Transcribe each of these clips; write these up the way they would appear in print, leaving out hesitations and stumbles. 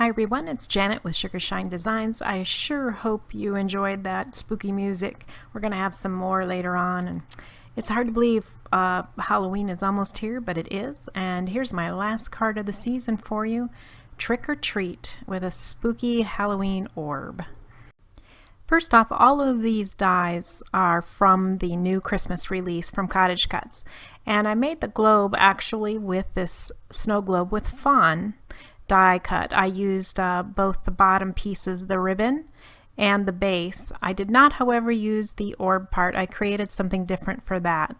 Hi everyone, it's Janet with Sugar Shine Designs. I sure hope you enjoyed that spooky music. We're going to have some more later on, and it's hard to believe Halloween is almost here, but it is. And here's my last card of the season for you, Trick or Treat with a spooky Halloween orb. First off, all of these dies are from the new Christmas release from CottageCutz, and I made the globe actually with this snow globe with Fawn die cut. I used both the bottom pieces, the ribbon and the base. I did not, however, use the orb part. I created something different for that.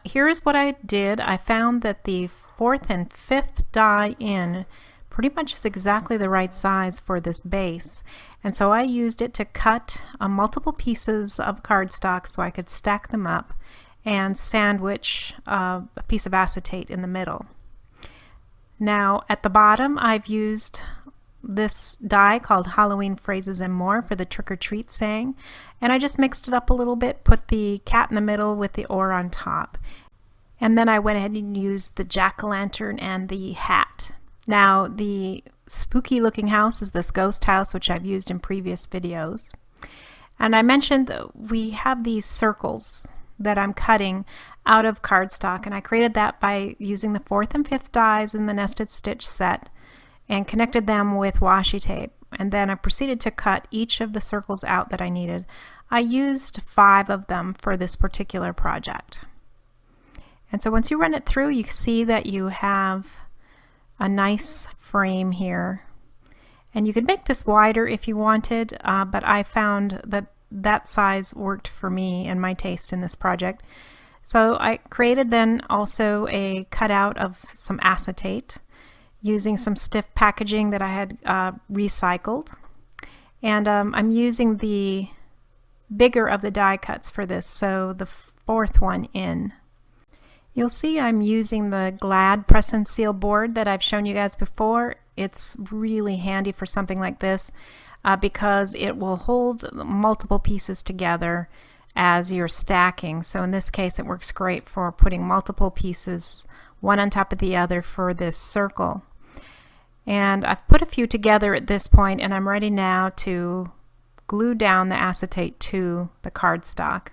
Here is what I did. I found that the 4th and 5th die in pretty much is exactly the right size for this base, and so I used it to cut multiple pieces of cardstock so I could stack them up and sandwich a piece of acetate in the middle. Now at the bottom I've used this die called Halloween Phrases and More for the trick or treat saying, and I just mixed it up a little bit, put the cat in the middle with the oar on top, and then I went ahead and used the jack-o'-lantern and the hat. Now the spooky looking house is this ghost house, which I've used in previous videos, and I mentioned that we have these circles that I'm cutting out of cardstock, and I created that by using the 4th and 5th dies in the nested stitch set and connected them with washi tape, and then I proceeded to cut each of the circles out that I needed. I used 5 of them for this particular project, and so once you run it through, you see that you have a nice frame here, and you could make this wider if you wanted, but I found that that size worked for me and my taste in this project. So I created then also a cutout of some acetate using some stiff packaging that I had recycled, and I'm using the bigger of the die cuts for this, so the 4th one in. You'll see I'm using the Glad press and seal board that I've shown you guys before. It's really handy for something like this because it will hold multiple pieces together as you're stacking. So in this case it works great for putting multiple pieces one on top of the other for this circle. And I've put a few together at this point, and I'm ready now to glue down the acetate to the cardstock.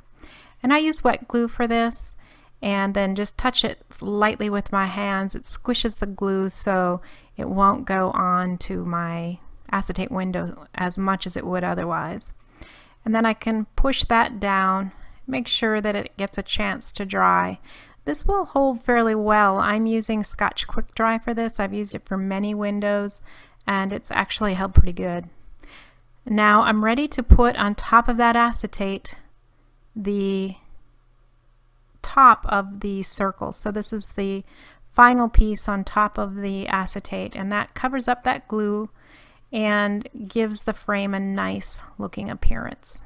And I use wet glue for this, and then just touch it lightly with my hands. It squishes the glue so it won't go on to my acetate window as much as it would otherwise. And then I can push that down, make sure that it gets a chance to dry. This will hold fairly well. I'm using Scotch Quick Dry for this. I've used it for many windows, and it's actually held pretty good. Now I'm ready to put on top of that acetate the top of the circle. So this is the final piece on top of the acetate, and that covers up that glue and gives the frame a nice looking appearance.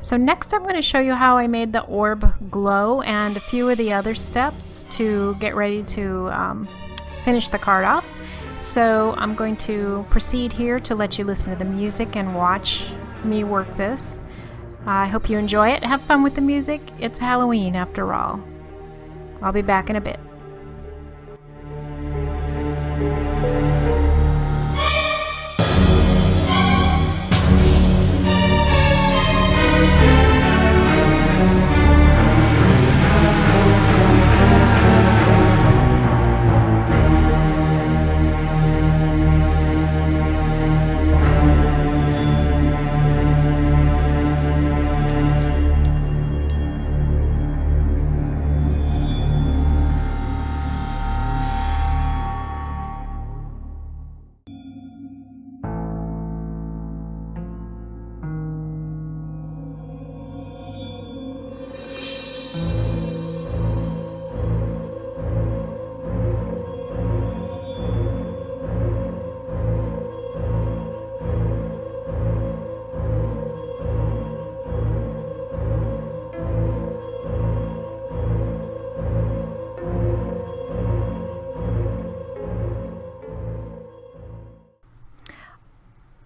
So next I'm going to show you how I made the orb glow and a few of the other steps to get ready to finish the card off. So I'm going to proceed here to let you listen to the music and watch me work this. I hope you enjoy it. Have fun with the music. It's Halloween after all. I'll be back in a bit.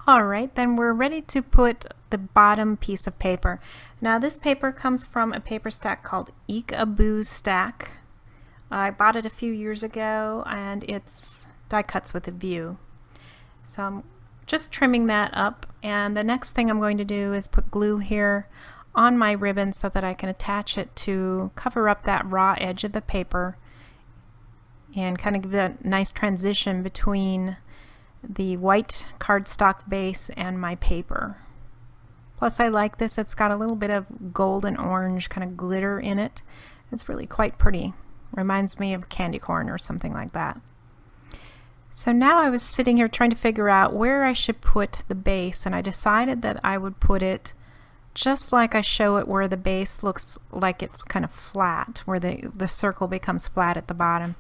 Alright, then we're ready to put the bottom piece of paper. Now this paper comes from a paper stack called Eek-A-Boo Stack. I bought it a few years ago, and it's die cuts with a view. So I'm just trimming that up, and the next thing I'm going to do is put glue here on my ribbon so that I can attach it to cover up that raw edge of the paper and kind of give that nice transition between the white cardstock base and my paper. Plus I like this, it's got a little bit of gold and orange kind of glitter in it. It's really quite pretty. Reminds me of candy corn or something like that. So now I was sitting here trying to figure out where I should put the base, and I decided that I would put it just like I show it, where the base looks like it's kind of flat, where the circle becomes flat at the bottom.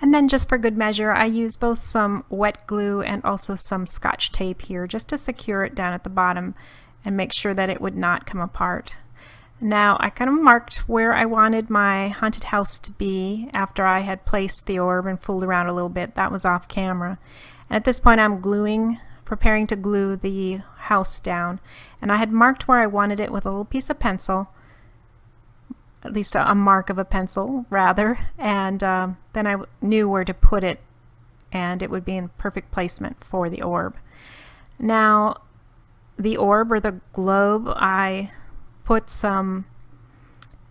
And then just for good measure, I used both some wet glue and also some Scotch tape here just to secure it down at the bottom and make sure that it would not come apart. Now I kind of marked where I wanted my haunted house to be after I had placed the orb and fooled around a little bit. That was off camera. And at this point I'm preparing to glue the house down. And I had marked where I wanted it with a little piece of pencil, at least a mark of a pencil rather, and then I knew where to put it and it would be in perfect placement for the orb. Now the orb, or the globe, I put some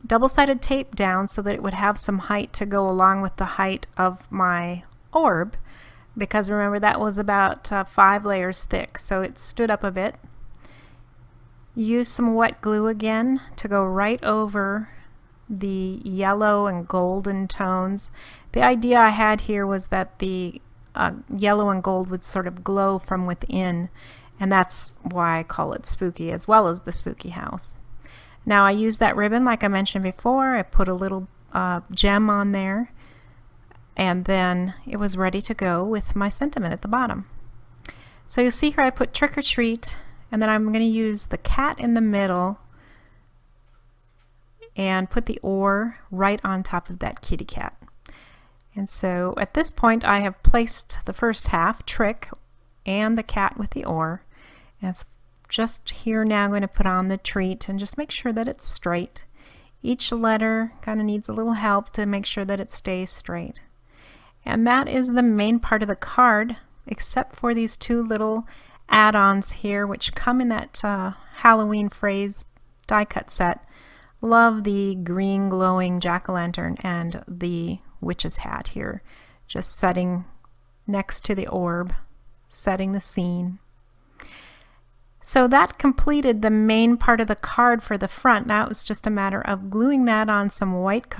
double-sided tape down so that it would have some height to go along with the height of my orb, because remember that was about 5 layers thick, so it stood up a bit. Use some wet glue again to go right over the yellow and golden tones. The idea I had here was that the yellow and gold would sort of glow from within, and that's why I call it spooky, as well as the spooky house. Now I used that ribbon like I mentioned before. I put a little gem on there, and then it was ready to go with my sentiment at the bottom. So you'll see here I put trick or treat, and then I'm going to use the cat in the middle and put the oar right on top of that kitty cat. And so at this point I have placed the first half, trick, and the cat with the oar. And it's just here now I'm going to put on the treat and just make sure that it's straight. Each letter kind of needs a little help to make sure that it stays straight. And that is the main part of the card, except for these 2 little add-ons here which come in that Halloween phrase die cut set. Love the green glowing jack-o'-lantern and the witch's hat here, just setting next to the orb, setting the scene. So that completed the main part of the card for the front. Now it was just a matter of gluing that on some black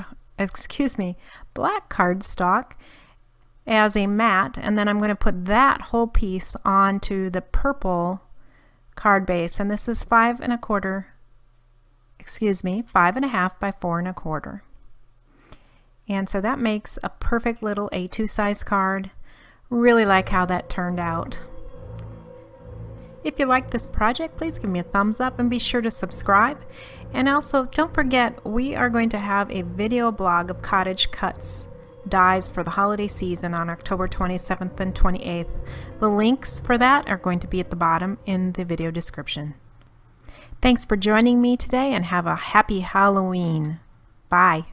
cardstock as a mat, and then I'm going to put that whole piece onto the purple card base, and this is 5 1/4 by 4 1/4. And so that makes a perfect little A2 size card. Really like how that turned out. If you like this project, please give me a thumbs up and be sure to subscribe. And also don't forget, we are going to have a video blog of CottageCutz dies for the holiday season on October 27th and 28th. The links for that are going to be at the bottom in the video description. Thanks for joining me today and have a happy Halloween. Bye.